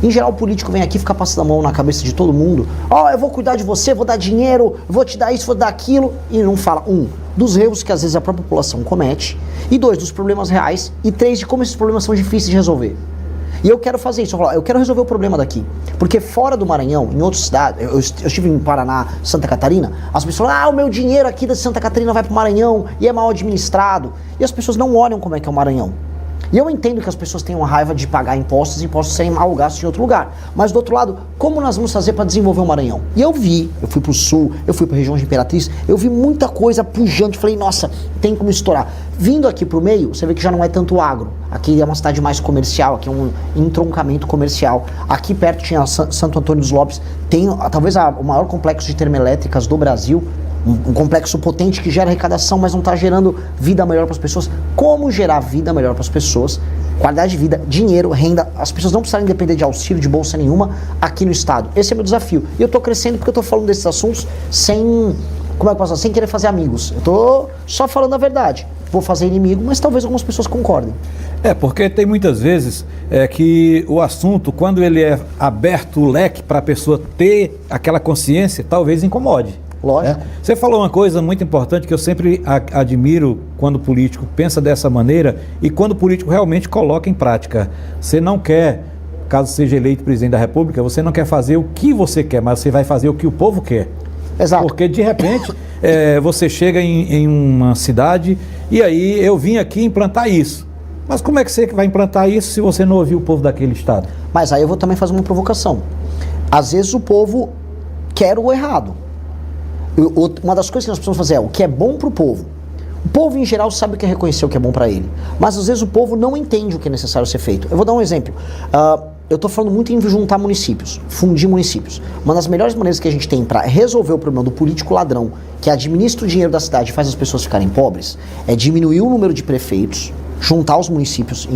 Em geral, o político vem aqui, fica passando a mão na cabeça de todo mundo. Ó, eu vou cuidar de você, vou dar dinheiro, vou te dar isso, vou dar aquilo. E não fala, dos erros que às vezes a própria população comete. E 2, dos problemas reais. E 3, de como esses problemas são difíceis de resolver. E eu quero fazer isso, eu quero resolver o problema daqui. Porque fora do Maranhão, em outras cidades, eu estive em Paraná, Santa Catarina, as pessoas falam, o meu dinheiro aqui da Santa Catarina vai pro Maranhão e é mal administrado. E as pessoas não olham como é que é o Maranhão. E eu entendo que as pessoas têm uma raiva de pagar impostos e impostos serem mal gastos em outro lugar. Mas do outro lado, como nós vamos fazer para desenvolver o Maranhão? E eu fui pro sul, eu fui pra região de Imperatriz, eu vi muita coisa pujante, falei, nossa, tem como estourar. Vindo aqui pro meio, você vê que já não é tanto agro. Aqui é uma cidade mais comercial, aqui é um entroncamento comercial. Aqui perto tinha Santo Antônio dos Lopes, tem talvez o maior complexo de termoelétricas do Brasil. Um complexo potente que gera arrecadação, mas não está gerando vida melhor para as pessoas. Como gerar vida melhor para as pessoas? Qualidade de vida, dinheiro, renda. As pessoas não precisarem depender de auxílio, de bolsa nenhuma aqui no estado. Esse é meu desafio. E eu estou crescendo porque eu estou falando desses assuntos sem querer fazer amigos. Eu estou só falando a verdade. Vou fazer inimigo, mas talvez algumas pessoas concordem. Porque tem muitas vezes que o assunto, quando ele é aberto o leque para a pessoa ter aquela consciência, talvez incomode. Lógico. Você falou uma coisa muito importante que eu sempre admiro quando o político pensa dessa maneira e quando o político realmente coloca em prática. Você não quer, caso seja eleito presidente da República, você não quer fazer o que você quer, mas você vai fazer o que o povo quer. Exato. Porque de repente você chega em uma cidade e aí eu vim aqui implantar isso. Mas como é que você vai implantar isso se você não ouviu o povo daquele estado? Mas aí eu vou também fazer uma provocação. Às vezes o povo quer o errado. Uma das coisas que nós precisamos fazer é o que é bom para o povo. O povo, em geral, sabe o que é reconhecer o que é bom para ele. Mas, às vezes, o povo não entende o que é necessário ser feito. Eu vou dar um exemplo. Eu estou falando muito em juntar municípios, fundir municípios. Uma das melhores maneiras que a gente tem para resolver o problema do político ladrão, que administra o dinheiro da cidade e faz as pessoas ficarem pobres, é diminuir o número de prefeitos, juntar os municípios,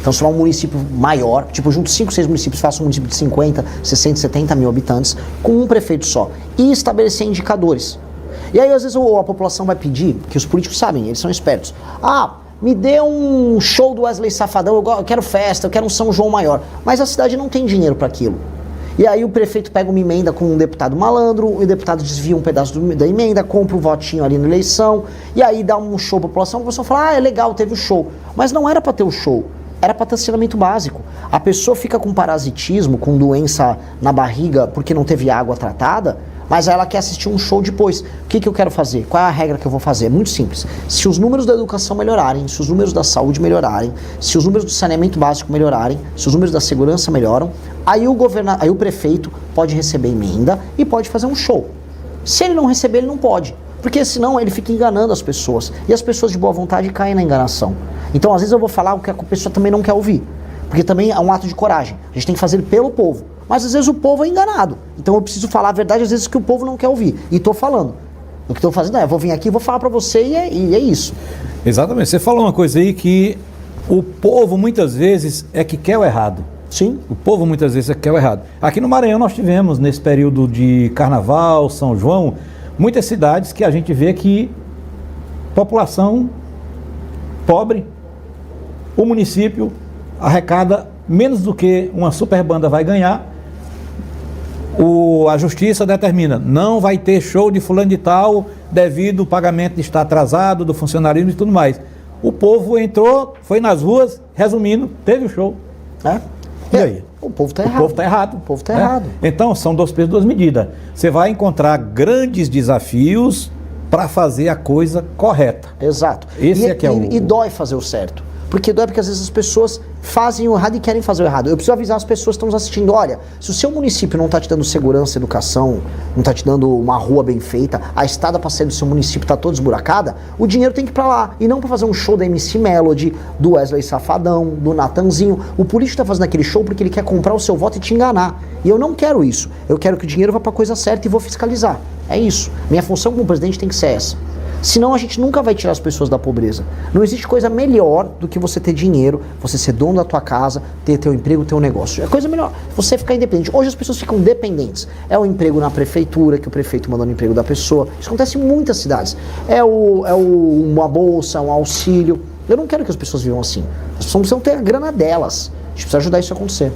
transformar um município maior, tipo, junto 5, 6 municípios, faça um município de 50, 60, 70 mil habitantes, com um prefeito só, e estabelecer indicadores. E aí, às vezes, a população vai pedir, que os políticos sabem, eles são espertos, me dê um show do Wesley Safadão, eu quero festa, eu quero um São João maior, mas a cidade não tem dinheiro para aquilo. E aí o prefeito pega uma emenda com um deputado malandro, o deputado desvia um pedaço da emenda, compra um votinho ali na eleição, e aí dá um show pra população, a população fala, é legal, teve o show. Mas não era para ter o show, era para ter saneamento básico. A pessoa fica com parasitismo, com doença na barriga porque não teve água tratada, mas ela quer assistir um show depois. O que eu quero fazer? Qual é a regra que eu vou fazer? É muito simples. Se os números da educação melhorarem, se os números da saúde melhorarem, se os números do saneamento básico melhorarem, se os números da segurança melhoram, aí o prefeito pode receber emenda e pode fazer um show. Se ele não receber, ele não pode. Porque senão ele fica enganando as pessoas. E as pessoas de boa vontade caem na enganação. Então, às vezes eu vou falar o que a pessoa também não quer ouvir. Porque também é um ato de coragem. A gente tem que fazer pelo povo. Mas às vezes o povo é enganado. Então eu preciso falar a verdade às vezes que o povo não quer ouvir. E estou falando. O que estou fazendo eu vou vir aqui e vou falar para você e é isso. Exatamente. Você falou uma coisa aí que o povo muitas vezes é que quer o errado. Sim. O povo muitas vezes é que quer o errado. Aqui no Maranhão nós tivemos, nesse período de Carnaval, São João, muitas cidades que a gente vê que população pobre, o município arrecada menos do que uma super banda vai ganhar. A justiça determina, não vai ter show de fulano de tal devido ao pagamento de estar atrasado, do funcionarismo e tudo mais. O povo entrou, foi nas ruas, resumindo, teve o show. E aí? O povo está errado. O povo está errado. O povo está errado. Então, são 2 pesos, 2 medidas. Você vai encontrar grandes desafios para fazer a coisa correta. Exato. E dói fazer o certo. Porque dói porque às vezes as pessoas fazem o errado e querem fazer o errado. Eu preciso avisar as pessoas que estão nos assistindo, olha, se o seu município não está te dando segurança, educação, não está te dando uma rua bem feita, a estrada para sair do seu município está toda esburacada, o dinheiro tem que ir para lá. E não para fazer um show da MC Melody, do Wesley Safadão, do Natanzinho. O político está fazendo aquele show porque ele quer comprar o seu voto e te enganar. E eu não quero isso. Eu quero que o dinheiro vá para a coisa certa e vou fiscalizar. É isso. Minha função como presidente tem que ser essa. Senão a gente nunca vai tirar as pessoas da pobreza. Não existe coisa melhor do que você ter dinheiro, você ser dono da tua casa, ter teu emprego, ter um negócio. É coisa melhor. Você ficar independente. Hoje as pessoas ficam dependentes. É o emprego na prefeitura, que o prefeito manda no emprego da pessoa. Isso acontece em muitas cidades. Uma bolsa, um auxílio. Eu não quero que as pessoas vivam assim. As pessoas precisam ter a grana delas. A gente precisa ajudar isso a acontecer.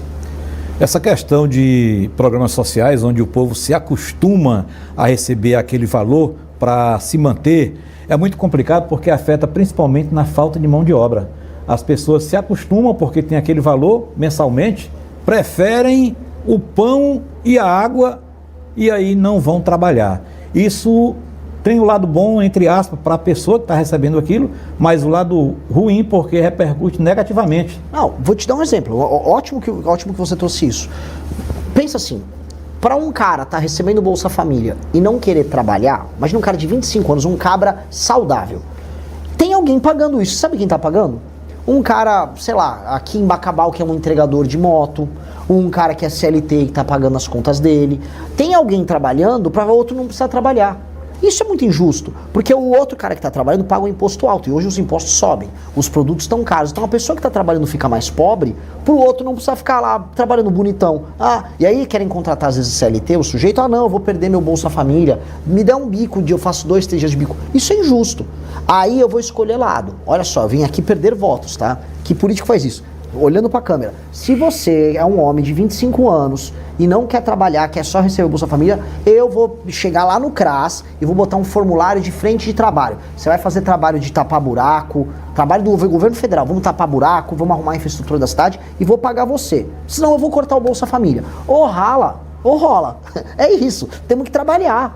Essa questão de programas sociais, onde o povo se acostuma a receber aquele valor para se manter, é muito complicado porque afeta principalmente na falta de mão de obra. As pessoas se acostumam porque tem aquele valor mensalmente, preferem o pão e a água e aí não vão trabalhar. Isso tem o lado bom, entre aspas, para a pessoa que está recebendo aquilo, mas o lado ruim porque repercute negativamente. Não, vou te dar um exemplo. Ótimo que você trouxe isso. Pensa assim, para um cara estar recebendo Bolsa Família e não querer trabalhar, imagina um cara de 25 anos, um cabra saudável. Tem alguém pagando isso. Sabe quem está pagando? Um cara, sei lá, aqui em Bacabal, que é um entregador de moto, um cara que é CLT e está pagando as contas dele. Tem alguém trabalhando para o outro não precisar trabalhar. Isso é muito injusto, porque o outro cara que está trabalhando paga um imposto alto, e hoje os impostos sobem, os produtos estão caros. Então a pessoa que está trabalhando fica mais pobre, para o outro não precisa ficar lá trabalhando bonitão. E aí querem contratar às vezes CLT, o sujeito, não, eu vou perder meu Bolsa Família, me dá um bico, eu faço 2, 3 dias de bico. Isso é injusto. Aí eu vou escolher lado. Olha só, eu vim aqui perder votos, tá? Que político faz isso? Olhando para a câmera, se você é um homem de 25 anos e não quer trabalhar, quer só receber o Bolsa Família, eu vou chegar lá no CRAS e vou botar um formulário de frente de trabalho. Você vai fazer trabalho de tapar buraco, trabalho do governo federal, vamos tapar buraco, vamos arrumar a infraestrutura da cidade e vou pagar você. Senão eu vou cortar o Bolsa Família. Ou rala, ou rola. É isso, temos que trabalhar.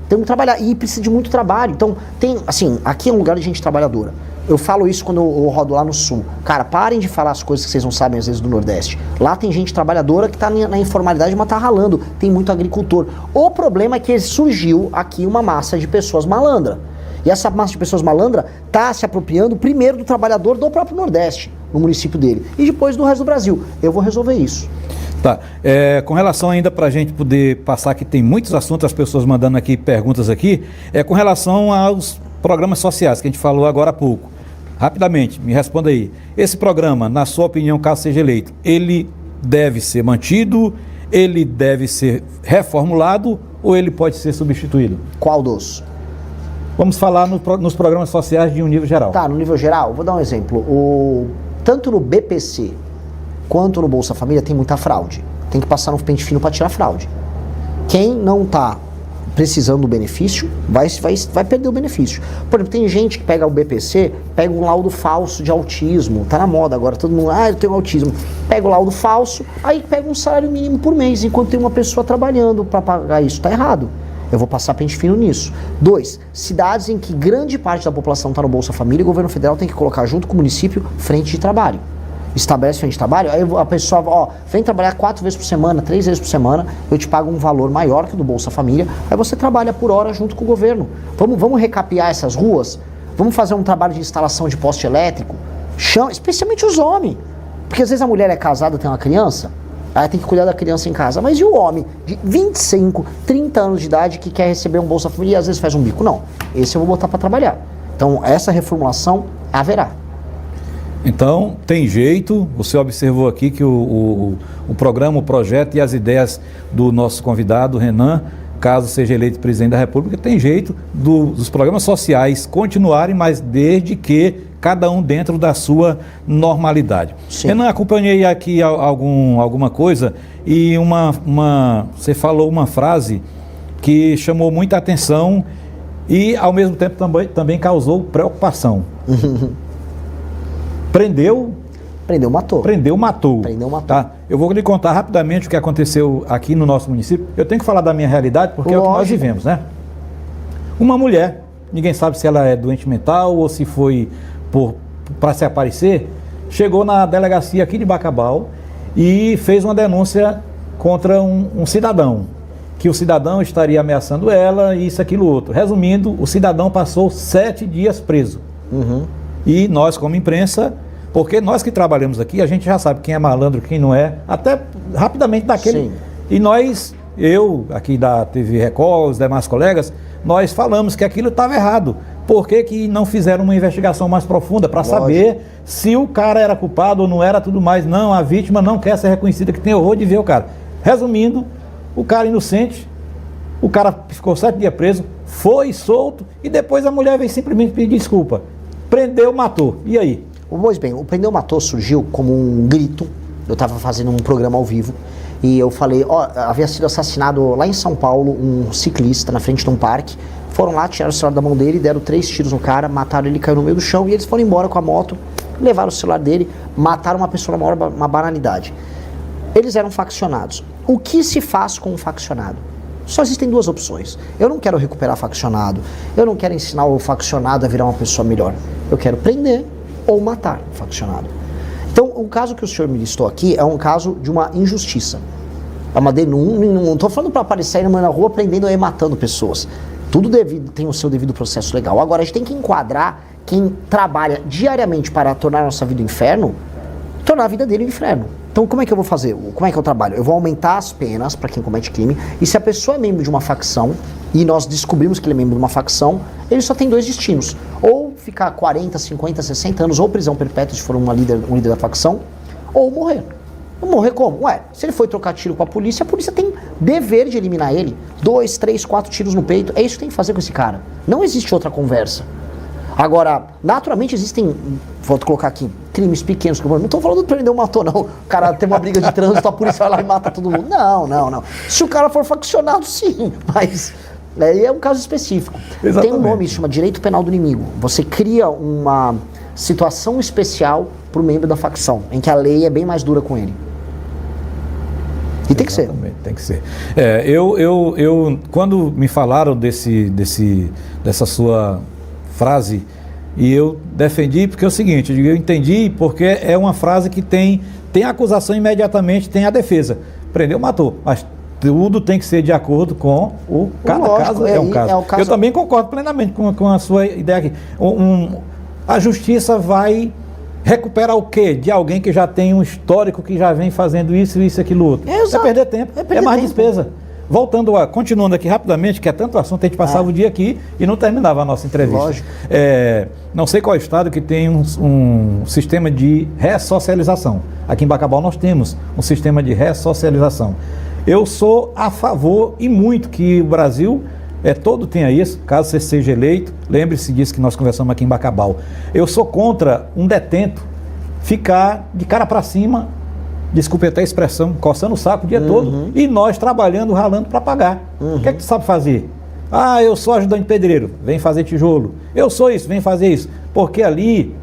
Temos que trabalhar e precisa de muito trabalho. Então, tem, assim, aqui é um lugar de gente trabalhadora. Eu falo isso quando eu rodo lá no Sul. Cara, parem de falar as coisas que vocês não sabem às vezes do Nordeste. Lá tem gente trabalhadora que tá na informalidade, mas tá ralando. Tem muito agricultor. O problema é que surgiu aqui uma massa de pessoas malandra. E essa massa de pessoas malandra tá se apropriando primeiro do trabalhador do próprio Nordeste, no município dele, e depois do resto do Brasil. Eu vou resolver isso. Tá, com relação ainda para a gente poder passar, que tem muitos assuntos, as pessoas mandando aqui perguntas aqui, com relação aos programas sociais que a gente falou agora há pouco. Rapidamente, me responda aí. Esse programa, na sua opinião, caso seja eleito, ele deve ser mantido, ele deve ser reformulado ou ele pode ser substituído? Qual dos? Vamos falar nos programas sociais de um nível geral. Tá, no nível geral, vou dar um exemplo. Tanto no BPC quanto no Bolsa Família tem muita fraude. Tem que passar no pente fino para tirar fraude. Quem não está precisando do benefício, vai perder o benefício. Por exemplo, tem gente que pega o BPC, pega um laudo falso de autismo, tá na moda agora, todo mundo, eu tenho autismo. Pega o laudo falso, aí pega um salário mínimo por mês, enquanto tem uma pessoa trabalhando para pagar isso. Tá errado. Eu vou passar pente fino nisso. 2, cidades em que grande parte da população está no Bolsa Família, o governo federal tem que colocar junto com o município frente de trabalho. Estabelece frente de trabalho, aí a pessoa, vem trabalhar 4 vezes por semana, 3 vezes por semana, eu te pago um valor maior que o do Bolsa Família, aí você trabalha por hora junto com o governo. Vamos recapear essas ruas, vamos fazer um trabalho de instalação de poste elétrico, especialmente os homens, porque às vezes a mulher é casada, tem uma criança, aí tem que cuidar da criança em casa, mas e o homem de 25, 30 anos de idade que quer receber um Bolsa Família e às vezes faz um bico? Não, esse eu vou botar para trabalhar. Então essa reformulação haverá. Então, tem jeito, você observou aqui que o programa, o projeto e as ideias do nosso convidado, Renan, caso seja eleito presidente da República, tem jeito dos programas sociais continuarem, mas desde que cada um dentro da sua normalidade. Sim. Renan, acompanhei aqui alguma coisa e você falou uma frase que chamou muita atenção e, ao mesmo tempo, também causou preocupação. Prendeu, matou. Prendeu, matou. Tá? Eu vou lhe contar rapidamente o que aconteceu aqui no nosso município. Eu tenho que falar da minha realidade, porque Lógico. É o que nós vivemos, né? Uma mulher, ninguém sabe se ela é doente mental ou se foi para se aparecer, chegou na delegacia aqui de Bacabal e fez uma denúncia contra um cidadão, que o cidadão estaria ameaçando ela, isso, aquilo, outro. Resumindo, o cidadão passou 7 dias preso. E nós, como imprensa, porque nós que trabalhamos aqui, a gente já sabe quem é malandro, quem não é, até rapidamente daquele. Sim. E eu aqui da TV Record, os demais colegas, nós falamos que aquilo estava errado. Por que não fizeram uma investigação mais profunda para saber se o cara era culpado ou não era, tudo mais? Não, a vítima não quer ser reconhecida, que tem horror de ver o cara. Resumindo, o cara inocente, o cara ficou 7 dias preso, foi solto e depois a mulher veio simplesmente pedir desculpa. Prendeu, matou. E aí? Pois bem, o Prendeu, matou surgiu como um grito. Eu estava fazendo um programa ao vivo E eu falei, ó, havia sido assassinado lá em São Paulo um ciclista na frente de um parque. Foram lá, tiraram o celular da mão dele, deram 3 tiros no cara, mataram ele, caiu no meio do chão e eles foram embora com a moto, levaram o celular dele, mataram uma pessoa na maior uma banalidade. Eles eram faccionados. O que se faz com um faccionado? Só existem 2 opções. Eu não quero recuperar faccionado, eu não quero ensinar o faccionado a virar uma pessoa melhor. Eu quero prender ou matar o faccionado. Então, o caso que o senhor me listou aqui é um caso de uma injustiça. É uma denúncia, não estou falando para aparecer na rua prendendo e matando pessoas. Tudo tem o seu devido processo legal. Agora, a gente tem que enquadrar quem trabalha diariamente para tornar a nossa vida um inferno, tornar a vida dele um inferno. Então, como é que eu vou fazer? Como é que eu trabalho? Eu vou aumentar as penas para quem comete crime, e se a pessoa é membro de uma facção, e nós descobrimos que ele é membro de uma facção, ele só tem 2 destinos. Ou ficar 40, 50, 60 anos, ou prisão perpétua se for um líder da facção, ou morrer. Morrer como? Ué, se ele foi trocar tiro com a polícia tem dever de eliminar ele. 2, 3, 4 tiros no peito. É isso que tem que fazer com esse cara. Não existe outra conversa. Agora, naturalmente existem, vou colocar aqui, crimes pequenos. Não estou falando de prender ou matou, não. O cara tem uma briga de trânsito, a polícia vai lá e mata todo mundo. Não. Se o cara for faccionado, sim. Mas é um caso específico. Exatamente. Tem um nome, isso chama direito penal do inimigo. Você cria uma situação especial para o membro da facção, em que a lei é bem mais dura com ele. E tem que ser. Tem que ser. Eu quando me falaram dessa sua frase, e eu defendi porque é o seguinte, eu entendi porque é uma frase que tem a acusação imediatamente, tem a defesa. Prendeu, matou, mas tudo tem que ser de acordo com cada caso é um caso. Eu também concordo plenamente com a sua ideia aqui. A justiça vai recuperar o quê? De alguém que já tem um histórico, que já vem fazendo isso, aquilo, outro. É perder tempo, é mais despesa. Continuando aqui rapidamente, que é tanto assunto, a gente passava o dia aqui e não terminava a nossa entrevista. Lógico. Não sei qual estado que tem um sistema de ressocialização. Aqui em Bacabal nós temos um sistema de ressocialização. Eu sou a favor, e muito, que o Brasil todo tenha isso, caso você seja eleito. Lembre-se disso que nós conversamos aqui em Bacabal. Eu sou contra um detento ficar de cara para cima, desculpe até a expressão, coçando o saco o dia todo, e nós trabalhando, ralando para pagar. O que é que tu sabe fazer? Eu sou ajudante de pedreiro, vem fazer tijolo. Eu sou isso, vem fazer isso. Porque ali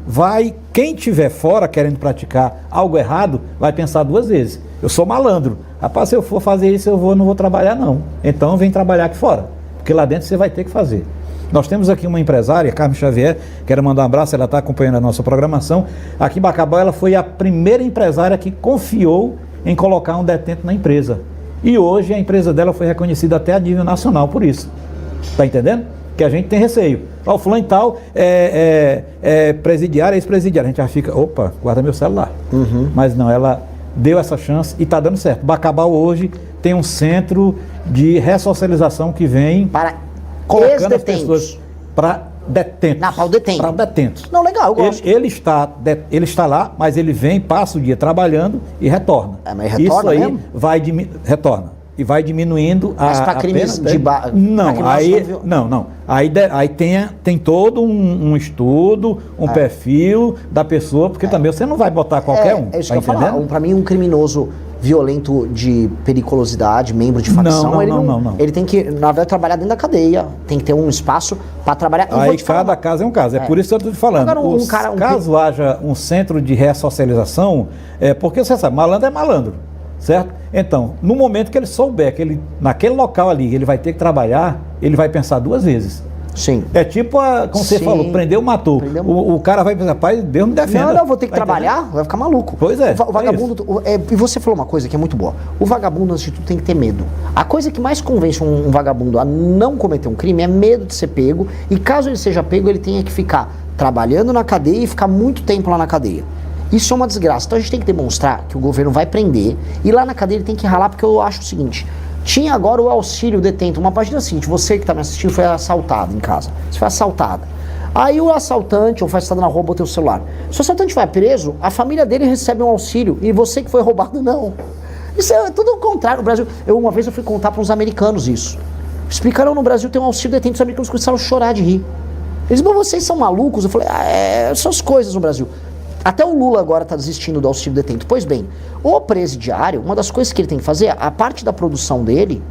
quem estiver fora querendo praticar algo errado, vai pensar 2 vezes. Eu sou malandro. Rapaz, se eu for fazer isso, não vou trabalhar não. Então vem trabalhar aqui fora, porque lá dentro você vai ter que fazer. Nós temos aqui uma empresária, Carmen Xavier, quero mandar um abraço, ela está acompanhando a nossa programação. Aqui em Bacabal, ela foi a primeira empresária que confiou em colocar um detento na empresa. E hoje a empresa dela foi reconhecida até a nível nacional por isso. Está entendendo? Que a gente tem receio. O fulano e tal é presidiário, ex-presidiário. A gente já fica, opa, guarda meu celular. Mas não, ela deu essa chance e está dando certo. Bacabal hoje tem um centro de ressocialização que vem para colocando as pessoas para detentos. Para o detento. Para detentos. Não, legal, eu gosto. Ele está lá, mas ele vem, passa o dia trabalhando e retorna. Mas retorna isso aí mesmo? retorna. E vai diminuindo mas para crimes de Não. Aí tem todo um estudo, perfil da pessoa, porque também você não vai botar qualquer um. É isso que eu falar. Para mim, um criminoso violento de periculosidade, membro de facção, não. Ele tem que, na verdade, trabalhar dentro da cadeia, tem que ter um espaço para trabalhar. Aí cada caso é um caso, é por isso que eu estou te falando. Agora, caso haja um centro de ressocialização, porque você sabe, malandro é malandro, certo? Então, no momento que ele souber que naquele local ali, ele vai ter que trabalhar, ele vai pensar 2 vezes. Sim. É tipo, como você falou, prendeu, matou. O cara vai pensar, pai, Deus me defenda. Não, vou ter que trabalhar, vai ficar maluco. Pois é. O vagabundo, e você falou uma coisa que é muito boa. O vagabundo, antes de tudo, tem que ter medo. A coisa que mais convence um vagabundo a não cometer um crime é medo de ser pego, e caso ele seja pego, ele tenha que ficar trabalhando na cadeia e ficar muito tempo lá na cadeia. Isso é uma desgraça. Então a gente tem que demonstrar que o governo vai prender, e lá na cadeia ele tem que ralar, porque eu acho o seguinte: tinha agora o auxílio detento. Uma página seguinte, você que está me assistindo foi assaltado em casa. Você foi assaltada. Aí o assaltante, ou foi assaltado na rua, botou o celular. Se o assaltante vai preso, a família dele recebe um auxílio, e você que foi roubado, não. Isso é tudo o contrário. No Brasil, uma vez eu fui contar para uns americanos isso. Explicaram: no Brasil tem um auxílio detento, os americanos começaram a chorar de rir. Eles, mas vocês são malucos? Eu falei, essas coisas no Brasil. Até o Lula agora está desistindo do auxílio detento. Pois bem, o presidiário, uma das coisas que ele tem que fazer, a parte da produção dele,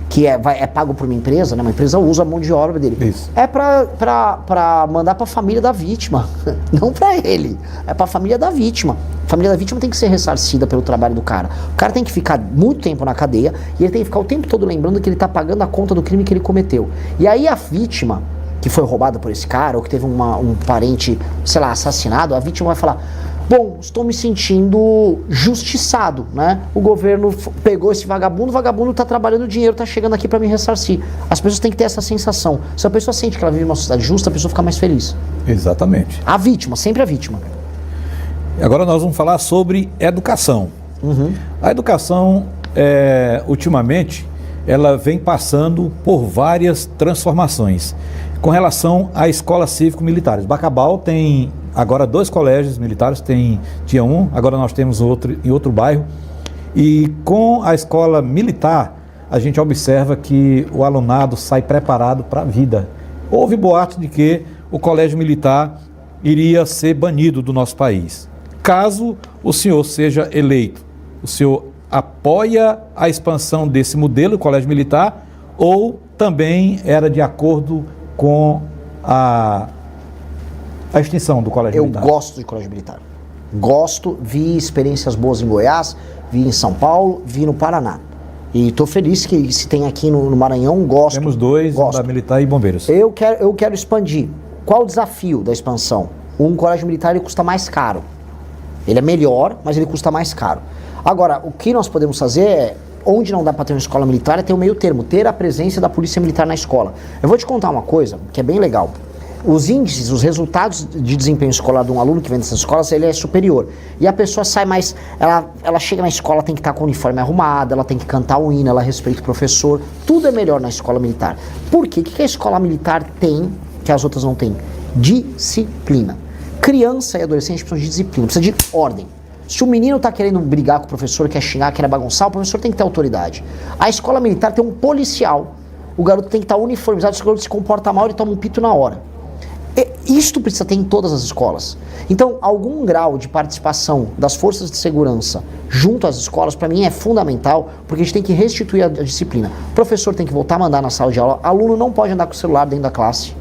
que é pago por uma empresa, né? Uma empresa usa a mão de obra dele. Isso. É para mandar para a família da vítima, não para ele. É para a família da vítima. A família da vítima tem que ser ressarcida pelo trabalho do cara. O cara tem que ficar muito tempo na cadeia e ele tem que ficar o tempo todo lembrando que ele está pagando a conta do crime que ele cometeu. E aí a vítima, que foi roubada por esse cara, ou que teve um parente, sei lá, assassinado, a vítima vai falar: bom, estou me sentindo justiçado, né? O governo pegou esse vagabundo, o vagabundo está trabalhando, o dinheiro está chegando aqui para me ressarcir. As pessoas têm que ter essa sensação. Se a pessoa sente que ela vive uma sociedade justa, a pessoa fica mais feliz. Exatamente. A vítima, sempre a vítima. Agora nós vamos falar sobre educação. A educação, ultimamente, ela vem passando por várias transformações. Com relação à escola cívico-militares, Bacabal tem agora 2 colégios militares, tinha um, agora nós temos outro em outro bairro. E com a escola militar, a gente observa que o alunado sai preparado para a vida. Houve boatos de que o colégio militar iria ser banido do nosso país. Caso o senhor seja eleito, o senhor apoia a expansão desse modelo, o colégio militar, ou também era de acordo com a extinção do colégio militar? Eu gosto de colégio militar. Gosto, vi experiências boas em Goiás, vi em São Paulo, vi no Paraná. E estou feliz que se tem aqui no Maranhão, gosto. Temos 2, da militar e bombeiros. Eu quero expandir. Qual o desafio da expansão? Um colégio militar ele custa mais caro. Ele é melhor, mas ele custa mais caro. Agora, o que nós podemos fazer é, onde não dá para ter uma escola militar, é ter o meio termo, ter a presença da polícia militar na escola. Eu vou te contar uma coisa que é bem legal. Os índices, os resultados de desempenho escolar de um aluno que vem dessas escolas, ele é superior. E a pessoa sai mais... Ela chega na escola, tem que estar com o uniforme arrumado, ela tem que cantar o hino, ela respeita o professor. Tudo é melhor na escola militar. Por quê? O que a escola militar tem que as outras não têm? Disciplina. Criança e adolescente precisam de disciplina, precisa de ordem. Se o menino está querendo brigar com o professor, quer xingar, quer bagunçar, o professor tem que ter autoridade. A escola militar tem um policial. O garoto tem que estar uniformizado, se o garoto se comporta mal, ele toma um pito na hora. Isto precisa ter em todas as escolas. Então, algum grau de participação das forças de segurança junto às escolas, para mim, é fundamental, porque a gente tem que restituir a disciplina. O professor tem que voltar a mandar na sala de aula, aluno não pode andar com o celular dentro da classe.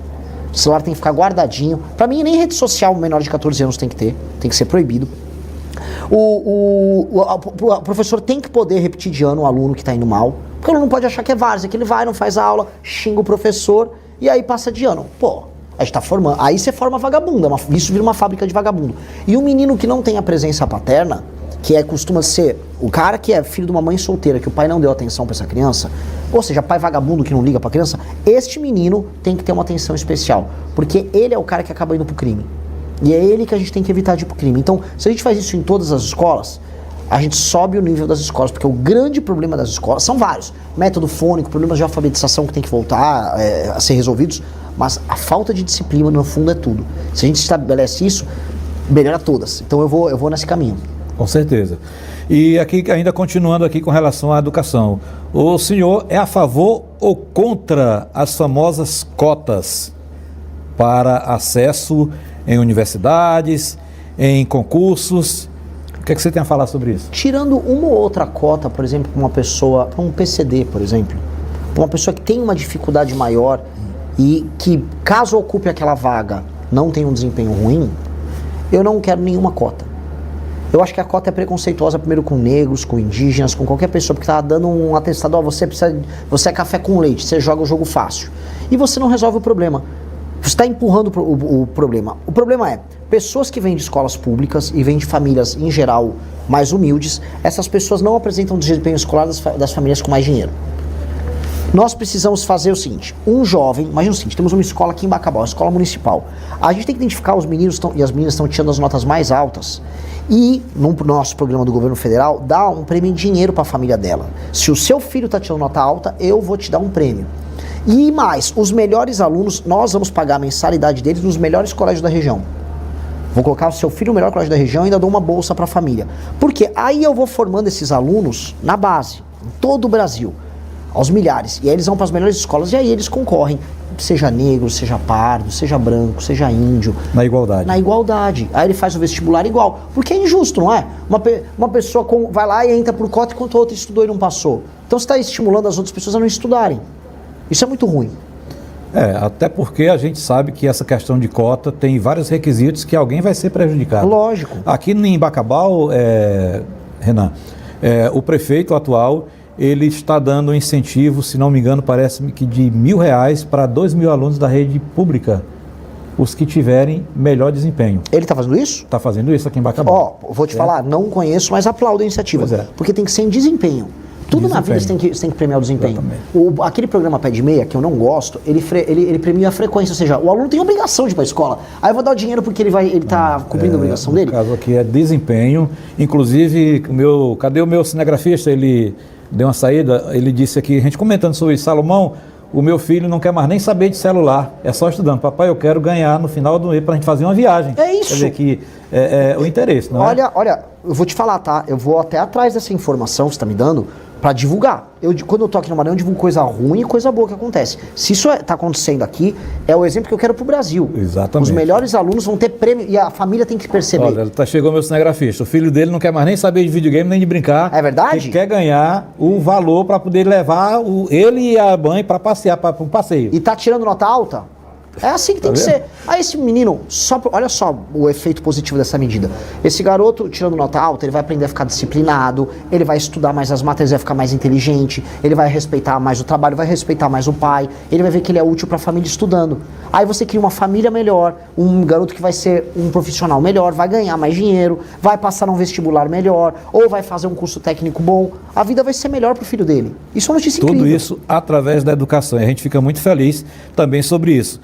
O celular tem que ficar guardadinho. Para mim, nem rede social menor de 14 anos tem que ter. Tem que ser proibido. O professor tem que poder repetir de ano o aluno que está indo mal. Porque o aluno não pode achar que é várzea, que ele vai, não faz a aula, xinga o professor e aí passa de ano. Pô, a gente tá formando. Aí você forma vagabundo. Isso vira uma fábrica de vagabundo. E um menino que não tem a presença paterna, que costuma ser o cara que é filho de uma mãe solteira, que o pai não deu atenção para essa criança, ou seja, pai vagabundo que não liga para a criança, este menino tem que ter uma atenção especial, porque ele é o cara que acaba indo pro crime. E é ele que a gente tem que evitar de ir pro crime. Então, se a gente faz isso em todas as escolas, a gente sobe o nível das escolas, porque o grande problema das escolas são vários. Método fônico, problemas de alfabetização que tem que voltar a ser resolvidos, mas a falta de disciplina, no fundo, é tudo. Se a gente estabelece isso, melhora todas. Então eu vou nesse caminho. Com certeza. E aqui, ainda continuando aqui com relação à educação, o senhor é a favor ou contra as famosas cotas para acesso em universidades, em concursos? O que é que você tem a falar sobre isso? Tirando uma ou outra cota, por exemplo, para uma pessoa, para um PCD, por exemplo, para uma pessoa que tem uma dificuldade maior e que, caso ocupe aquela vaga, não tem um desempenho ruim, eu não quero nenhuma cota. Eu acho que a cota é preconceituosa primeiro com negros, com indígenas, com qualquer pessoa, porque tá dando um atestado, ó, você é café com leite, você joga o jogo fácil. E você não resolve o problema. Você está empurrando o problema. O problema é, pessoas que vêm de escolas públicas e vêm de famílias, em geral, mais humildes, essas pessoas não apresentam desempenho escolar das famílias com mais dinheiro. Nós precisamos fazer o seguinte, um jovem, imagina o seguinte, temos uma escola aqui em Bacabal, uma escola municipal. A gente tem que identificar os meninos e as meninas estão tirando as notas mais altas e, no nosso programa do governo federal, dá um prêmio em dinheiro para a família dela. Se o seu filho está tirando nota alta, eu vou te dar um prêmio. E mais, os melhores alunos, nós vamos pagar a mensalidade deles nos melhores colégios da região. Vou colocar o seu filho no melhor colégio da região e ainda dou uma bolsa para a família. Porque aí eu vou formando esses alunos na base, em todo o Brasil. aos milhares. E aí eles vão para as melhores escolas e aí eles concorrem. Seja negro, seja pardo, seja branco, seja índio. Na igualdade. Na igualdade. Aí ele faz o vestibular igual. Porque é injusto, não é? Uma pessoa vai lá e entra por cota enquanto a outra estudou e não passou. Então você está estimulando as outras pessoas a não estudarem. Isso é muito ruim. Até porque a gente sabe que essa questão de cota tem vários requisitos que alguém vai ser prejudicado. Lógico. Aqui em Bacabal, Renan, o prefeito atual, ele está dando um incentivo, se não me engano, parece-me que de R$1.000 para 2.000 alunos da rede pública, os que tiverem melhor desempenho. Ele está fazendo isso? Está fazendo isso aqui em Bacabal. Vou te falar, não conheço, mas aplaudo a iniciativa. Porque tem que ser em desempenho. Tudo na vida você tem que premiar o desempenho. Aquele programa Pé de Meia, que eu não gosto, ele premia a frequência, ou seja, o aluno tem obrigação de ir para a escola. Aí eu vou dar o dinheiro porque ele está cumprindo a obrigação dele. No caso aqui é desempenho. Inclusive, cadê o meu cinegrafista? Ele deu uma saída, ele disse aqui, a gente comentando sobre isso, Salomão, o meu filho não quer mais nem saber de celular, é só estudando. Papai, eu quero ganhar no final do mês para a gente fazer uma viagem. É isso. Quer dizer que o interesse, não é? Olha, eu vou te falar, tá? Eu vou até atrás dessa informação que você está me dando para divulgar. Quando eu tô aqui no Maranhão, eu divulgo coisa ruim e coisa boa que acontece. Se isso está acontecendo aqui, é o exemplo que eu quero pro Brasil. Exatamente. Os melhores alunos vão ter prêmio e a família tem que perceber. Olha, chegou meu cinegrafista. O filho dele não quer mais nem saber de videogame, nem de brincar. É verdade? Ele quer ganhar o valor para poder levar ele e a mãe para passear, para um passeio. E tá tirando nota alta? É assim que tem que ser. Aí esse menino, olha só o efeito positivo dessa medida. Esse garoto, tirando nota alta, ele vai aprender a ficar disciplinado, ele vai estudar mais as matérias, vai ficar mais inteligente, ele vai respeitar mais o trabalho, vai respeitar mais o pai, ele vai ver que ele é útil para a família estudando. Aí você cria uma família melhor, um garoto que vai ser um profissional melhor, vai ganhar mais dinheiro, vai passar num vestibular melhor, ou vai fazer um curso técnico bom. A vida vai ser melhor pro filho dele. Isso é uma notícia incrível. Tudo isso através da educação. E a gente fica muito feliz também sobre isso.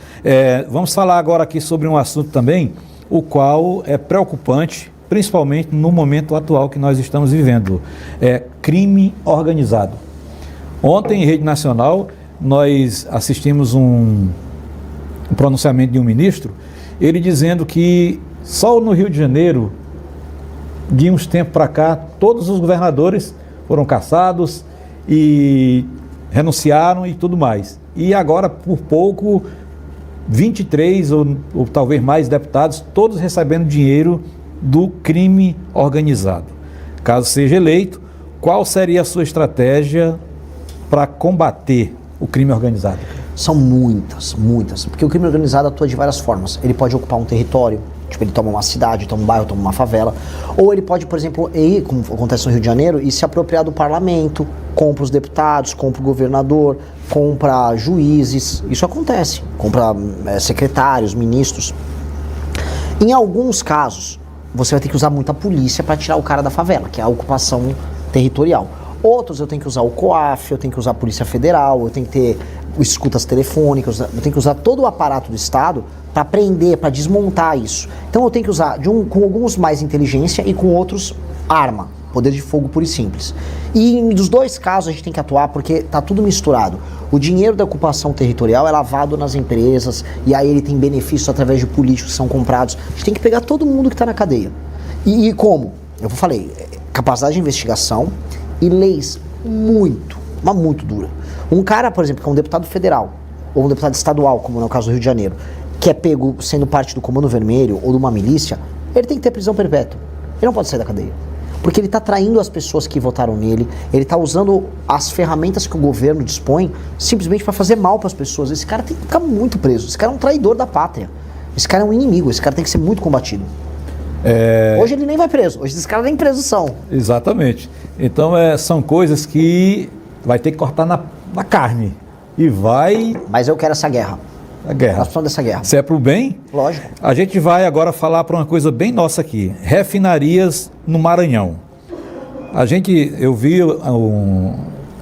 Vamos falar agora aqui sobre um assunto também, o qual é preocupante, principalmente no momento atual que nós estamos vivendo. Crime organizado. Ontem, em rede nacional, nós assistimos um pronunciamento de um ministro, ele dizendo que só no Rio de Janeiro, de uns tempos para cá, todos os governadores foram caçados e renunciaram e tudo mais. E agora, por pouco, 23 ou talvez mais deputados, todos recebendo dinheiro do crime organizado. Caso seja eleito, qual seria a sua estratégia para combater o crime organizado? São muitas, porque o crime organizado atua de várias formas. Ele pode ocupar um território, tipo ele toma uma cidade, toma um bairro, toma uma favela, ou ele pode, por exemplo, ir, como acontece no Rio de Janeiro, e se apropriar do parlamento, compra os deputados, compra o governador, compra juízes, isso acontece, compra secretários, ministros. Em alguns casos, você vai ter que usar muita polícia para tirar o cara da favela, que é a ocupação territorial. Outros eu tenho que usar o COAF, eu tenho que usar a Polícia Federal, eu tenho que ter escutas telefônicas, eu tenho que usar todo o aparato do Estado para prender, para desmontar isso. Então eu tenho que usar com alguns mais inteligência e com outros arma, poder de fogo puro e simples. E dos dois casos a gente tem que atuar porque tá tudo misturado. O dinheiro da ocupação territorial é lavado nas empresas e aí ele tem benefícios através de políticos que são comprados. A gente tem que pegar todo mundo que está na cadeia. E como? Eu falei, capacidade de investigação e leis muito dura. Um cara, por exemplo, que é um deputado federal ou um deputado estadual, como no caso do Rio de Janeiro, que é pego sendo parte do Comando Vermelho ou de uma milícia, ele tem que ter prisão perpétua. Ele não pode sair da cadeia. Porque ele está traindo as pessoas que votaram nele, ele está usando as ferramentas que o governo dispõe simplesmente para fazer mal para as pessoas. Esse cara tem que ficar muito preso. Esse cara é um traidor da pátria. Esse cara é um inimigo. Esse cara tem que ser muito combatido. Hoje ele nem vai preso. Hoje esses caras nem presos são. Exatamente. Então são coisas que vai ter que cortar na carne. E vai... Mas eu quero essa guerra. A guerra. Nós precisamos dessa guerra. Se é pro bem? Lógico. A gente vai agora falar para uma coisa bem nossa aqui. Refinarias no Maranhão. Eu vi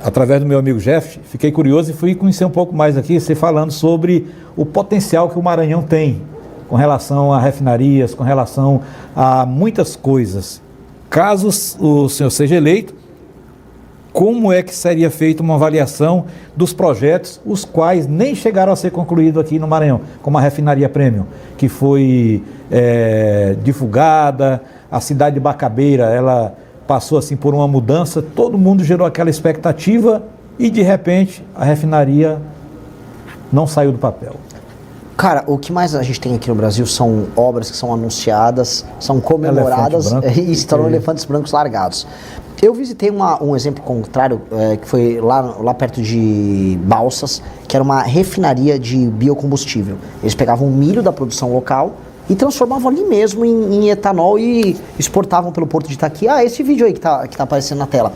através do meu amigo Jeff, fiquei curioso e fui conhecer um pouco mais aqui, você falando sobre o potencial que o Maranhão tem com relação a refinarias, com relação a muitas coisas. Caso o senhor seja eleito, como é que seria feita uma avaliação dos projetos, os quais nem chegaram a ser concluídos aqui no Maranhão, como a refinaria Premium, que foi divulgada, a cidade de Bacabeira, ela passou assim por uma mudança, todo mundo gerou aquela expectativa e de repente a refinaria não saiu do papel. Cara, o que mais a gente tem aqui no Brasil são obras que são anunciadas, são comemoradas e se tornam elefantes brancos largados. Eu visitei um exemplo contrário, que foi lá perto de Balsas, que era uma refinaria de biocombustível. Eles pegavam o milho da produção local e transformavam ali mesmo em etanol e exportavam pelo porto de Itaqui. Esse vídeo aí que tá aparecendo na tela.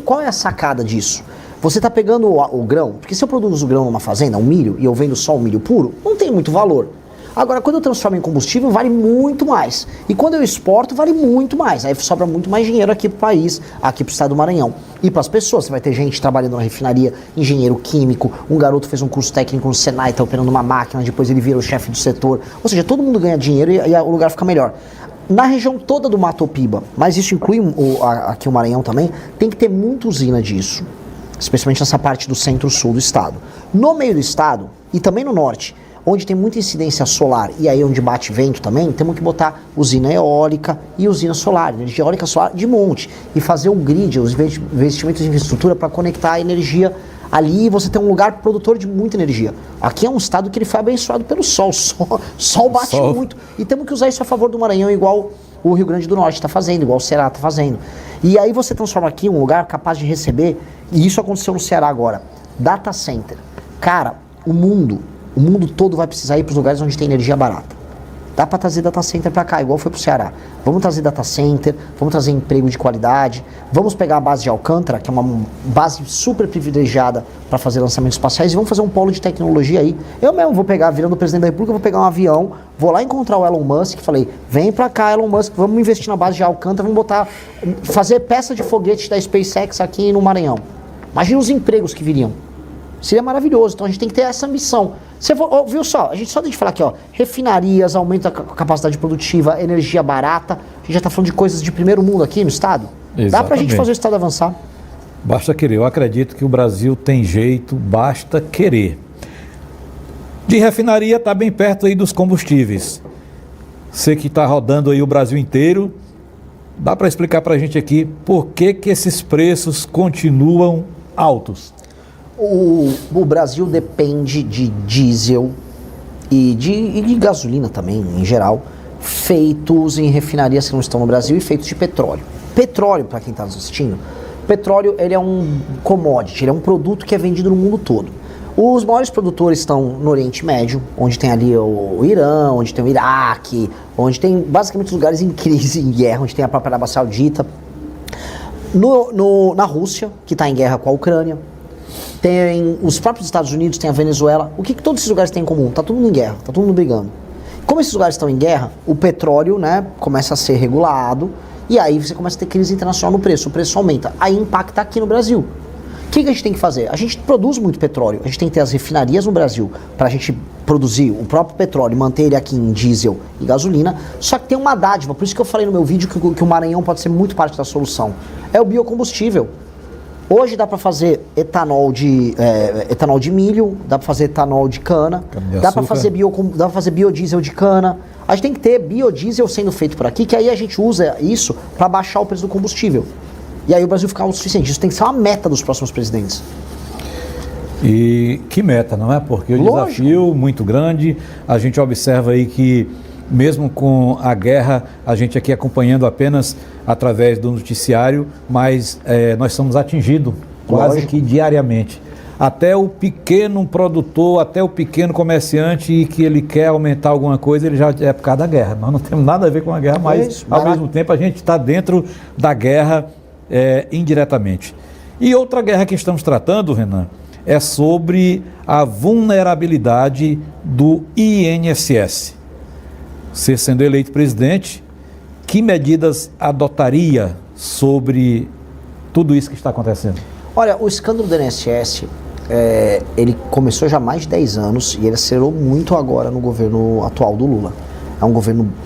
Qual é a sacada disso? Você está pegando o grão, porque se eu produzo o grão numa fazenda, um milho, e eu vendo só o milho puro, não tem muito valor. Agora, quando eu transformo em combustível, vale muito mais. E quando eu exporto, vale muito mais. Aí sobra muito mais dinheiro aqui para o país, aqui para o estado do Maranhão. E para as pessoas, você vai ter gente trabalhando na refinaria, engenheiro químico, um garoto fez um curso técnico no Senai, está operando uma máquina, depois ele vira o chefe do setor. Ou seja, todo mundo ganha dinheiro e o lugar fica melhor. Na região toda do Mato Piba, mas isso inclui aqui o Maranhão também, tem que ter muita usina disso. Especialmente nessa parte do centro-sul do estado. No meio do estado, e também no norte, onde tem muita incidência solar e aí onde bate vento também, temos que botar usina eólica e usina solar, energia eólica solar de monte, e fazer o grid, os investimentos em infraestrutura para conectar a energia ali e você ter um lugar produtor de muita energia. Aqui é um estado que ele foi abençoado pelo sol, sol bate muito, e temos que usar isso a favor do Maranhão, igual o Rio Grande do Norte está fazendo, igual o Ceará está fazendo. E aí você transforma aqui um lugar capaz de receber, e isso aconteceu no Ceará agora, data center. Cara, o mundo todo vai precisar ir para os lugares onde tem energia barata. Dá para trazer data center para cá, igual foi para o Ceará. Vamos trazer data center, vamos trazer emprego de qualidade, vamos pegar a base de Alcântara, que é uma base super privilegiada para fazer lançamentos espaciais, e vamos fazer um polo de tecnologia aí. Eu mesmo vou pegar, virando o presidente da República, vou pegar um avião, vou lá encontrar o Elon Musk, falei, vem para cá, Elon Musk, vamos investir na base de Alcântara, vamos fazer peça de foguete da SpaceX aqui no Maranhão. Imagina os empregos que viriam. Seria maravilhoso. Então a gente tem que ter essa missão. Você viu só? A gente só tem de falar aqui, ó, refinarias, aumento da capacidade produtiva, energia barata. A gente já está falando de coisas de primeiro mundo aqui no estado. Exatamente. Dá pra gente fazer o estado avançar. Basta querer. Eu acredito que o Brasil tem jeito, basta querer. De refinaria está bem perto aí dos combustíveis. Você que está rodando aí o Brasil inteiro, dá para explicar para a gente aqui por que esses preços continuam altos? O Brasil depende de diesel e de gasolina também, em geral, feitos em refinarias que não estão no Brasil e feitos de petróleo. Petróleo, para quem está nos assistindo, petróleo ele é um commodity, ele é um produto que é vendido no mundo todo. Os maiores produtores estão no Oriente Médio, onde tem ali o Irã, onde tem o Iraque, onde tem basicamente os lugares em crise, em guerra, onde tem a própria Arábia Saudita. Na Rússia, que está em guerra com a Ucrânia. Tem os próprios Estados Unidos, tem a Venezuela. O que todos esses lugares têm em comum? Tá todo mundo em guerra, tá todo mundo brigando. Como esses lugares estão em guerra, o petróleo, né, começa a ser regulado e aí você começa a ter crise internacional no preço, o preço aumenta. Aí impacta aqui no Brasil. O que a gente tem que fazer? A gente produz muito petróleo, a gente tem que ter as refinarias no Brasil para a gente produzir o próprio petróleo e manter ele aqui em diesel e gasolina, só que tem uma dádiva, por isso que eu falei no meu vídeo que o Maranhão pode ser muito parte da solução. É o biocombustível. Hoje dá para fazer etanol de milho, dá para fazer etanol de cana, dá para fazer biodiesel de cana. A gente tem que ter biodiesel sendo feito por aqui, que aí a gente usa isso para baixar o preço do combustível. E aí o Brasil fica autossuficiente. Isso tem que ser uma meta dos próximos presidentes. E que meta, não é? Porque o desafio muito grande, a gente observa aí que mesmo com a guerra, a gente aqui acompanhando apenas através do noticiário, mas nós somos atingidos quase que diariamente. Até o pequeno produtor, até o pequeno comerciante que ele quer aumentar alguma coisa, ele já é por causa da guerra. Nós não temos nada a ver com a guerra, mas ao mesmo tempo a gente está dentro da guerra indiretamente. E outra guerra que estamos tratando, Renan, é sobre a vulnerabilidade do INSS. Você sendo eleito presidente, que medidas adotaria sobre tudo isso que está acontecendo? Olha, o escândalo do INSS, ele começou já há mais de 10 anos e ele acelerou muito agora no governo atual do Lula.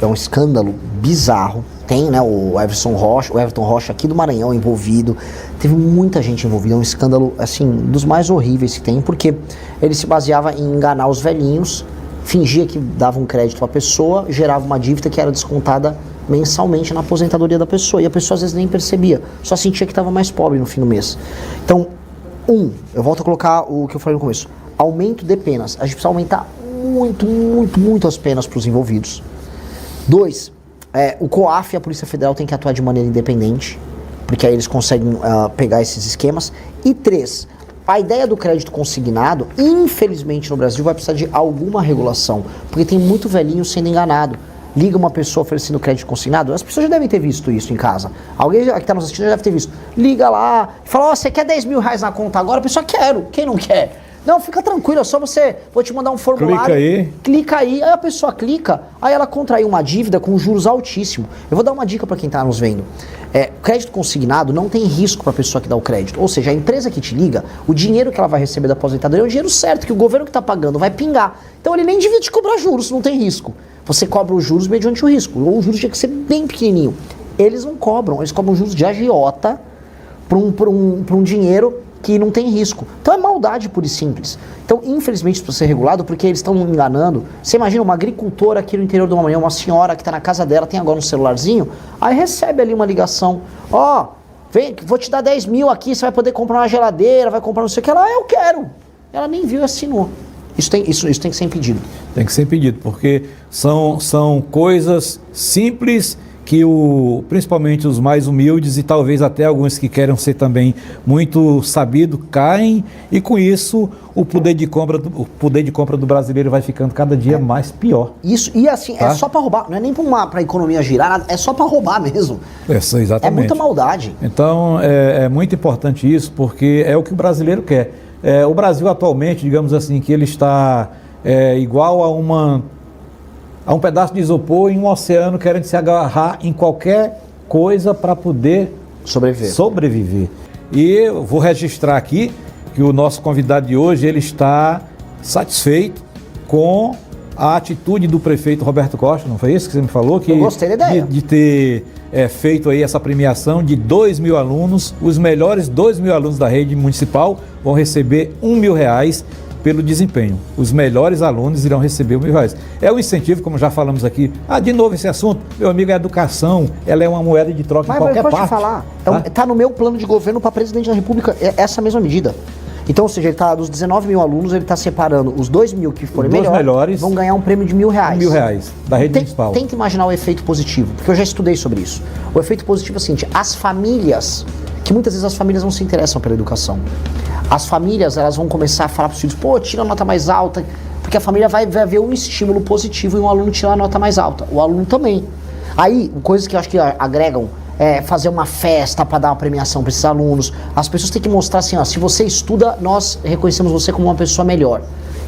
É um escândalo bizarro. Tem, né, o Everton Rocha aqui do Maranhão envolvido. Teve muita gente envolvida. É um escândalo, assim, dos mais horríveis que tem, porque ele se baseava em enganar os velhinhos, fingia que dava um crédito para a pessoa, gerava uma dívida que era descontada mensalmente na aposentadoria da pessoa. E a pessoa às vezes nem percebia, só sentia que estava mais pobre no fim do mês. Então, Eu volto a colocar o que eu falei no começo. Aumento de penas. A gente precisa aumentar muito as penas para os envolvidos. 2, o COAF e a Polícia Federal têm que atuar de maneira independente, porque aí eles conseguem pegar esses esquemas. E 3, a ideia do crédito consignado, infelizmente no Brasil, vai precisar de alguma regulação, porque tem muito velhinho sendo enganado. Liga uma pessoa oferecendo crédito consignado, as pessoas já devem ter visto isso em casa. Alguém que está nos assistindo já deve ter visto. Liga lá e fala, você quer 10 mil reais na conta agora? A pessoa, quero, quem não quer? Não, fica tranquilo, é só vou te mandar um formulário. Clica aí, aí a pessoa clica, aí ela contrai uma dívida com juros altíssimos. Eu vou dar uma dica para quem está nos vendo. Crédito consignado não tem risco para a pessoa que dá o crédito. Ou seja, a empresa que te liga, o dinheiro que ela vai receber da aposentadoria é o dinheiro certo, que o governo que está pagando vai pingar. Então ele nem devia te cobrar juros, não tem risco. Você cobra os juros mediante o risco, ou o juros tinha que ser bem pequenininho. Eles não cobram, eles cobram juros de agiota para um dinheiro que não tem risco. Então é maldade pura e simples. Então, infelizmente, isso precisa ser regulado porque eles estão enganando. Você imagina uma agricultora aqui no interior de uma manhã, uma senhora que está na casa dela, tem agora um celularzinho, aí recebe ali uma ligação. Vem, vou te dar 10 mil aqui, você vai poder comprar uma geladeira, vai comprar não sei o que. Ela, eu quero. Ela nem viu e assinou. Isso tem que ser impedido. Tem que ser impedido, porque são coisas simples que principalmente os mais humildes e talvez até alguns que querem ser também muito sabidos caem, e com isso o poder de compra do brasileiro vai ficando cada dia mais pior. Isso, e assim, tá? É só para roubar, não é nem para a economia girar, é só para roubar mesmo. Exatamente. É muita maldade. Então é muito importante isso, porque é o que o brasileiro quer. O Brasil atualmente, digamos assim, que ele está igual a um pedaço de isopor em um oceano, querendo se agarrar em qualquer coisa para poder sobreviver. E eu vou registrar aqui que o nosso convidado de hoje, ele está satisfeito com a atitude do prefeito Roberto Costa, não foi isso que você me falou? Eu gostei da ideia. De ter feito aí essa premiação de 2 mil alunos, os melhores 2 mil alunos da rede municipal vão receber R$1.000 pelo desempenho. Os melhores alunos irão receber R$1.000. É um incentivo, como já falamos aqui. De novo esse assunto, meu amigo, a educação, ela é uma moeda de troca em qualquer parte. Mas pode falar, está no meu plano de governo para presidente da República essa mesma medida. Então, ou seja, ele tá, dos 19 mil alunos, ele está separando os 2 mil que forem melhores, vão ganhar um prêmio de R$1.000. R$1.000 da rede municipal. Tenta imaginar o efeito positivo, porque eu já estudei sobre isso. O efeito positivo é o seguinte, as famílias, que muitas vezes as famílias não se interessam pela educação. As famílias, elas vão começar a falar para os filhos, tira a nota mais alta, porque a família vai ver um estímulo positivo em um aluno tirar a nota mais alta. O aluno também. Aí, coisas que eu acho que agregam, fazer uma festa para dar uma premiação para esses alunos. As pessoas têm que mostrar assim, se você estuda, nós reconhecemos você como uma pessoa melhor.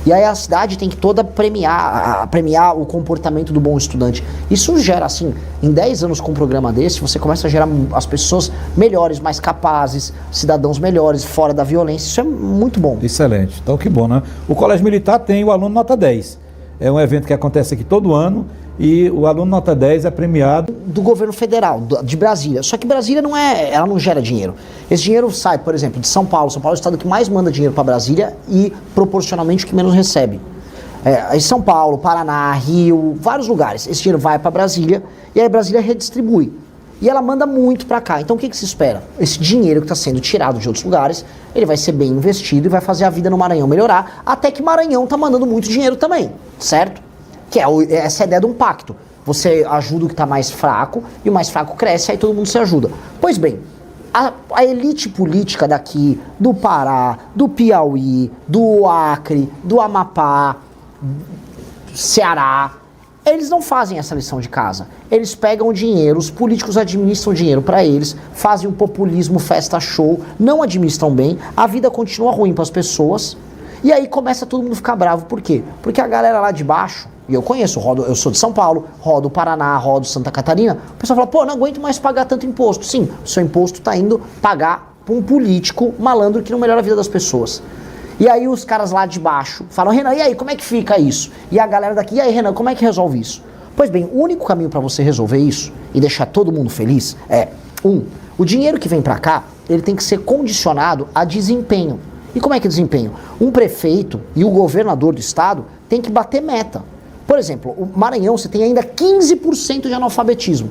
E aí a cidade tem que toda premiar o comportamento do bom estudante. Isso gera, assim, em 10 anos com um programa desse, você começa a gerar as pessoas melhores, mais capazes, cidadãos melhores, fora da violência. Isso é muito bom. Excelente. Então, que bom, né? O Colégio Militar tem o aluno nota 10. É um evento que acontece aqui todo ano e o aluno nota 10 é premiado do governo federal, de Brasília. Só que Brasília ela não gera dinheiro. Esse dinheiro sai, por exemplo, de São Paulo. São Paulo é o estado que mais manda dinheiro para Brasília e proporcionalmente o que menos recebe. Em São Paulo, Paraná, Rio, vários lugares. Esse dinheiro vai para Brasília e aí Brasília redistribui. E ela manda muito para cá. Então o que se espera? Esse dinheiro que está sendo tirado de outros lugares, ele vai ser bem investido e vai fazer a vida no Maranhão melhorar, até que Maranhão está mandando muito dinheiro também, certo? Que essa é a ideia de um pacto. Você ajuda o que está mais fraco e o mais fraco cresce, aí todo mundo se ajuda. Pois bem, a elite política daqui, do Pará, do Piauí, do Acre, do Amapá, Ceará, eles não fazem essa lição de casa. Eles pegam o dinheiro, os políticos administram o dinheiro para eles, fazem um populismo, festa show, não administram bem, a vida continua ruim para as pessoas, e aí começa todo mundo a ficar bravo. Por quê? Porque a galera lá de baixo, e eu conheço, eu sou de São Paulo, rodo Paraná, rodo Santa Catarina, o pessoal fala, não aguento mais pagar tanto imposto. Sim, o seu imposto está indo pagar para um político malandro que não melhora a vida das pessoas. E aí os caras lá de baixo falam, Renan, e aí, como é que fica isso? E a galera daqui, e aí, Renan, como é que resolve isso? Pois bem, o único caminho para você resolver isso e deixar todo mundo feliz é, o dinheiro que vem para cá, ele tem que ser condicionado a desempenho. E como é que é desempenho? Um prefeito e o governador do estado tem que bater meta. Por exemplo, o Maranhão, você tem ainda 15% de analfabetismo.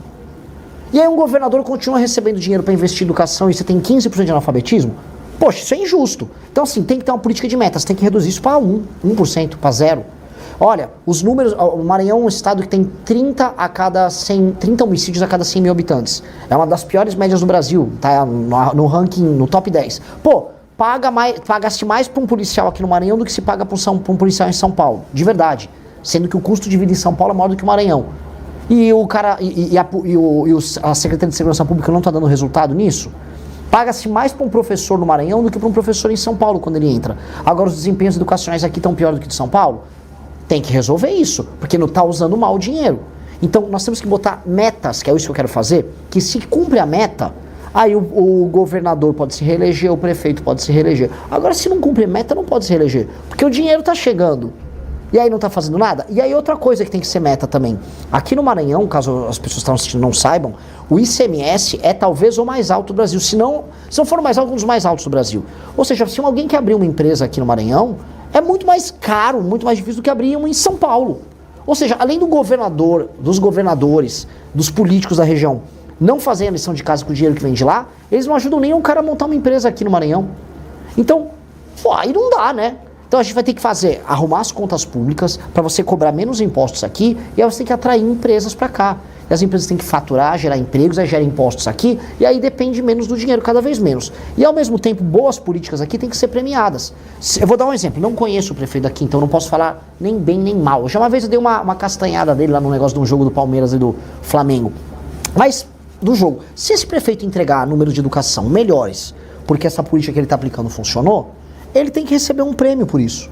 E aí um governador continua recebendo dinheiro para investir em educação e você tem 15% de analfabetismo? Poxa, isso é injusto. Então, assim, tem que ter uma política de metas, tem que reduzir isso para 1%, para 0%. Olha, os números, o Maranhão é um estado que tem 30 homicídios a cada 100 mil habitantes. É uma das piores médias do Brasil, tá no ranking, no top 10. Pô, paga-se mais para um policial aqui no Maranhão do que se paga para um policial em São Paulo, de verdade. Sendo que o custo de vida em São Paulo é maior do que o Maranhão. E o cara, a Secretaria de Segurança Pública não está dando resultado nisso? Paga-se mais para um professor no Maranhão do que para um professor em São Paulo quando ele entra. Agora, os desempenhos educacionais aqui estão pior do que de São Paulo? Tem que resolver isso, porque não está usando mal o dinheiro. Então, nós temos que botar metas, que é isso que eu quero fazer, que se cumpre a meta, aí o governador pode se reeleger, o prefeito pode se reeleger. Agora, se não cumpre meta, não pode se reeleger, porque o dinheiro está chegando. E aí não está fazendo nada? E aí outra coisa que tem que ser meta também. Aqui no Maranhão, caso as pessoas que estão assistindo não saibam, o ICMS é talvez o mais alto do Brasil. Se não for o mais alto, um dos mais altos do Brasil. Ou seja, se alguém quer abrir uma empresa aqui no Maranhão, é muito mais caro, muito mais difícil do que abrir uma em São Paulo. Ou seja, além do governador, dos governadores, dos políticos da região não fazerem a lição de casa com o dinheiro que vem de lá, eles não ajudam nem um cara a montar uma empresa aqui no Maranhão. Então, aí não dá, né? Então a gente vai ter que arrumar as contas públicas para você cobrar menos impostos aqui e aí você tem que atrair empresas para cá. E as empresas têm que faturar, gerar empregos, aí gera impostos aqui e aí depende menos do dinheiro, cada vez menos. E ao mesmo tempo, boas políticas aqui têm que ser premiadas. Eu vou dar um exemplo, não conheço o prefeito daqui, então não posso falar nem bem nem mal. Já uma vez eu dei uma castanhada dele lá no negócio de um jogo do Palmeiras e do Flamengo. Mas, do jogo, se esse prefeito entregar números de educação melhores, porque essa política que ele está aplicando funcionou, ele tem que receber um prêmio por isso.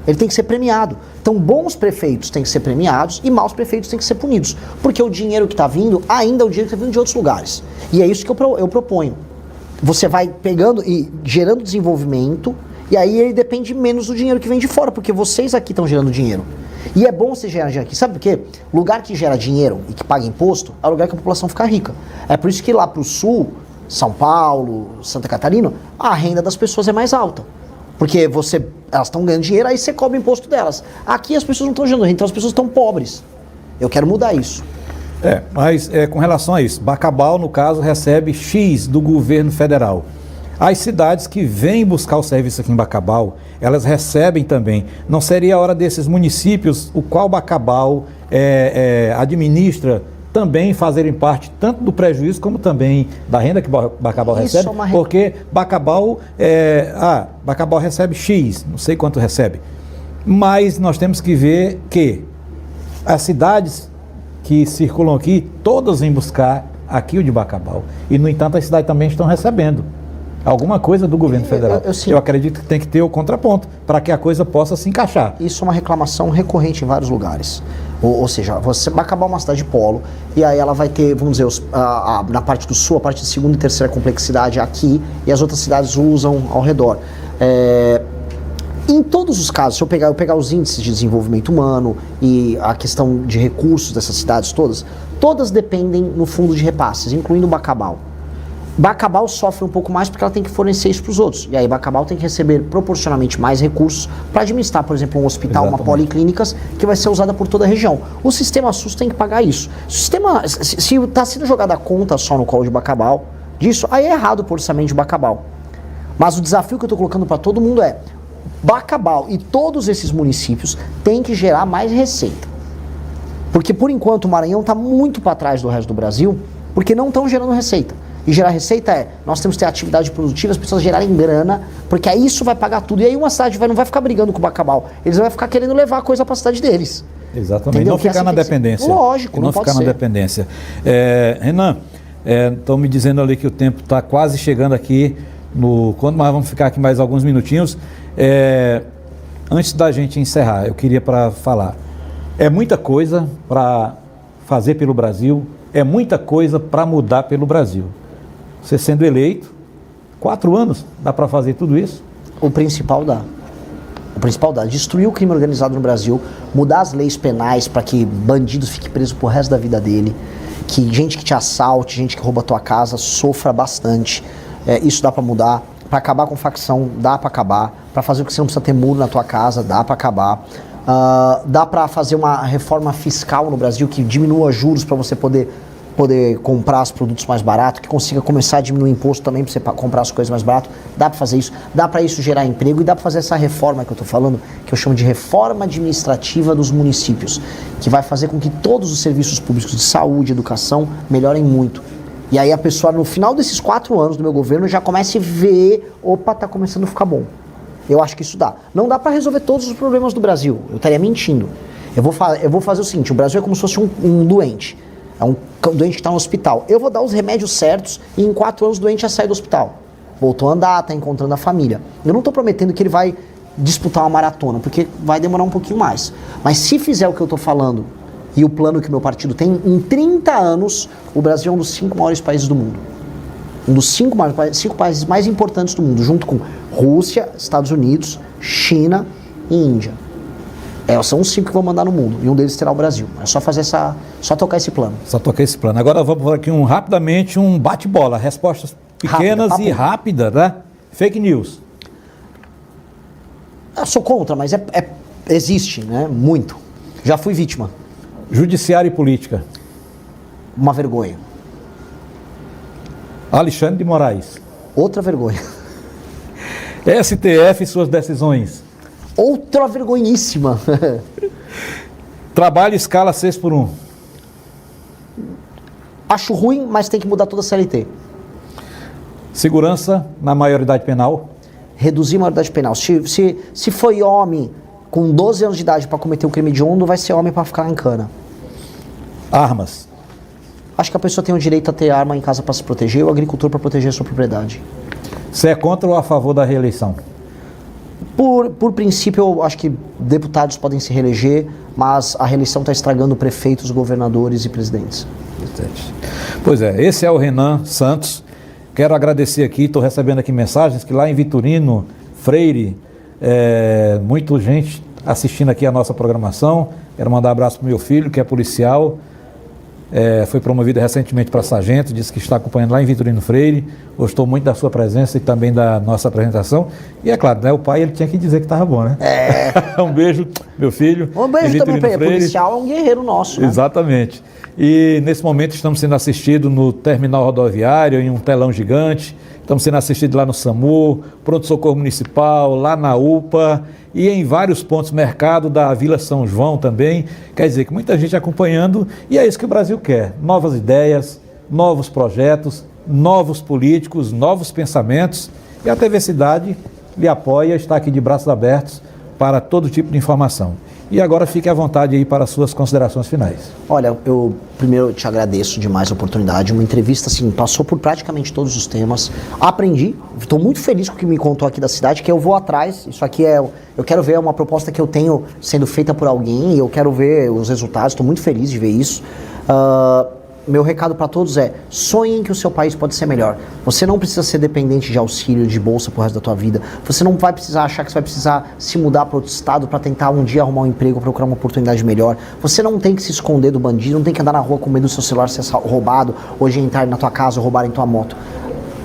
Ele tem que ser premiado. Então, bons prefeitos têm que ser premiados e maus prefeitos têm que ser punidos. Porque o dinheiro que está vindo, ainda é o dinheiro que está vindo de outros lugares. E é isso que eu proponho. Você vai pegando e gerando desenvolvimento, e aí ele depende menos do dinheiro que vem de fora, porque vocês aqui estão gerando dinheiro. E é bom você gerar dinheiro aqui. Sabe por quê? Lugar que gera dinheiro e que paga imposto é o lugar que a população fica rica. É por isso que lá para o sul, São Paulo, Santa Catarina, a renda das pessoas é mais alta. Porque elas estão ganhando dinheiro, aí você cobra o imposto delas. Aqui as pessoas não estão gerando renda, então as pessoas estão pobres. Eu quero mudar isso. Mas com relação a isso, Bacabal, no caso, recebe X do governo federal. As cidades que vêm buscar o serviço aqui em Bacabal, elas recebem também. Não seria a hora desses municípios, o qual Bacabal administra, também fazerem parte tanto do prejuízo como também da renda que Bacabal recebe, porque Bacabal recebe X, não sei quanto recebe, mas nós temos que ver que as cidades que circulam aqui, todas vêm buscar aqui o de Bacabal, e no entanto as cidades também estão recebendo alguma coisa do governo federal. Eu acredito que tem que ter o contraponto para que a coisa possa se encaixar. Isso é uma reclamação recorrente em vários lugares. Ou seja, você vai acabar uma cidade polo e aí ela vai ter, vamos dizer, na parte do sul, a parte de segunda e terceira complexidade aqui e as outras cidades usam ao redor. Em todos os casos, se eu pegar os índices de desenvolvimento humano e a questão de recursos dessas cidades todas dependem no fundo de repasses, incluindo Bacabal. Bacabal sofre um pouco mais porque ela tem que fornecer isso para os outros. E aí Bacabal tem que receber proporcionalmente mais recursos para administrar, por exemplo, um hospital, uma policlínicas, que vai ser usada por toda a região. O sistema SUS tem que pagar isso. Se está sendo jogada a conta só no colo de Bacabal, disso, aí é errado o orçamento de Bacabal. Mas o desafio que eu estou colocando para todo mundo é Bacabal e todos esses municípios têm que gerar mais receita. Porque por enquanto o Maranhão está muito para trás do resto do Brasil, porque não estão gerando receita. E gerar receita nós temos que ter atividade produtiva, as pessoas gerarem grana, porque aí isso vai pagar tudo. E aí uma cidade não vai ficar brigando com o Bacabal, eles vão ficar querendo levar a coisa para a cidade deles. Exatamente, entendeu? Não ficar na dependência. Lógico, não pode ser. Não ficar na dependência. Renan, estão me dizendo ali que o tempo está quase chegando aqui, quando nós vamos ficar aqui mais alguns minutinhos. Antes da gente encerrar, eu queria falar, é muita coisa para fazer pelo Brasil, é muita coisa para mudar pelo Brasil. Você sendo eleito, 4 anos, dá para fazer tudo isso? O principal dá. Destruir o crime organizado no Brasil, mudar as leis penais para que bandidos fiquem presos pro resto da vida dele, que gente que te assalte, gente que rouba a tua casa, sofra bastante. Isso dá para mudar. Para acabar com facção, dá para acabar. Para fazer o que você não precisa ter muro na tua casa, dá para acabar. Dá para fazer uma reforma fiscal no Brasil que diminua juros para você poder poder comprar os produtos mais barato, que consiga começar a diminuir o imposto também para você comprar as coisas mais barato. Dá para fazer isso, dá para isso gerar emprego e dá para fazer essa reforma que eu estou falando, que eu chamo de reforma administrativa dos municípios, que vai fazer com que todos os serviços públicos de saúde, educação melhorem muito. E aí a pessoa, no final desses 4 anos do meu governo, já comece a ver, opa, tá começando a ficar bom. Eu acho que isso dá. Não dá para resolver todos os problemas do Brasil, eu estaria mentindo. Eu vou fazer o seguinte, o Brasil é como se fosse um doente. É um doente que está no hospital. Eu vou dar os remédios certos e em 4 anos o doente já sai do hospital. Voltou a andar, está encontrando a família. Eu não estou prometendo que ele vai disputar uma maratona, porque vai demorar um pouquinho mais. Mas se fizer o que eu estou falando e o plano que meu partido tem, em 30 anos, o Brasil é um dos 5 maiores países do mundo. Um dos 5 países mais importantes do mundo, junto com Rússia, Estados Unidos, China e Índia. São os 5 que vão mandar no mundo, e um deles será o Brasil. É só fazer só tocar esse plano. Só tocar esse plano. Agora vamos por aqui rapidamente um bate-bola, respostas pequenas e rápidas, né? Fake news. Eu sou contra, mas existe, né? Muito. Já fui vítima. Judiciário e política. Uma vergonha. Alexandre de Moraes. Outra vergonha. STF e suas decisões. Outra vergonhíssima. Trabalho escala 6x1. Acho ruim, mas tem que mudar toda a CLT. Segurança na maioridade penal. Reduzir a maioridade penal. Se foi homem com 12 anos de idade para cometer um crime hediondo, vai ser homem para ficar em cana. Armas. Acho que a pessoa tem o direito a ter arma em casa para se proteger e o agricultor para proteger a sua propriedade. Você é contra ou a favor da reeleição? Por princípio, eu acho que deputados podem se reeleger, mas a reeleição está estragando prefeitos, governadores e presidentes. Pois é, esse é o Renan Santos. Quero agradecer aqui, estou recebendo aqui mensagens que lá em Vitorino Freire, muita gente assistindo aqui a nossa programação. Quero mandar um abraço para o meu filho, que é policial. Foi promovido recentemente para sargento, disse que está acompanhando lá em Vitorino Freire, gostou muito da sua presença e também da nossa apresentação. E é claro, né, o pai ele tinha que dizer que estava bom, né? Um beijo, meu filho. Um beijo também para ele. Policial é um guerreiro nosso, né? Exatamente. E nesse momento estamos sendo assistidos no terminal rodoviário, em um telão gigante. Estamos sendo assistidos lá no SAMU, Pronto-Socorro Municipal, lá na UPA e em vários pontos, mercado da Vila São João também. Quer dizer que muita gente acompanhando e é isso que o Brasil quer. Novas ideias, novos projetos, novos políticos, novos pensamentos. E a TV Cidade lhe apoia, está aqui de braços abertos para todo tipo de informação. E agora fique à vontade aí para as suas considerações finais. Olha, eu primeiro te agradeço demais a oportunidade. Uma entrevista, assim, passou por praticamente todos os temas. Aprendi, estou muito feliz com o que me contou aqui da cidade, que eu vou atrás. Isso aqui eu quero ver, é uma proposta que eu tenho sendo feita por alguém e eu quero ver os resultados. Estou muito feliz de ver isso. Meu recado para todos é: sonhem que o seu país pode ser melhor. Você não precisa ser dependente de auxílio, de bolsa pro resto da tua vida. Você não vai precisar achar que você vai precisar se mudar para outro estado para tentar um dia arrumar um emprego, procurar uma oportunidade melhor. Você não tem que se esconder do bandido, não tem que andar na rua com medo do seu celular ser roubado, hoje entrar na tua casa ou roubarem tua moto.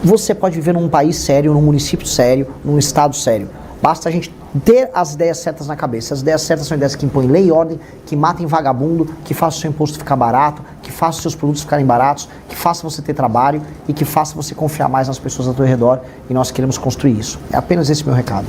Você pode viver num país sério, num município sério, num estado sério. Basta a gente ter as ideias certas na cabeça. As ideias certas são ideias que impõem lei e ordem, que matem vagabundo, que façam o seu imposto ficar barato, que façam os seus produtos ficarem baratos, que façam você ter trabalho e que façam você confiar mais nas pessoas ao teu redor. E nós queremos construir isso. É apenas esse meu recado.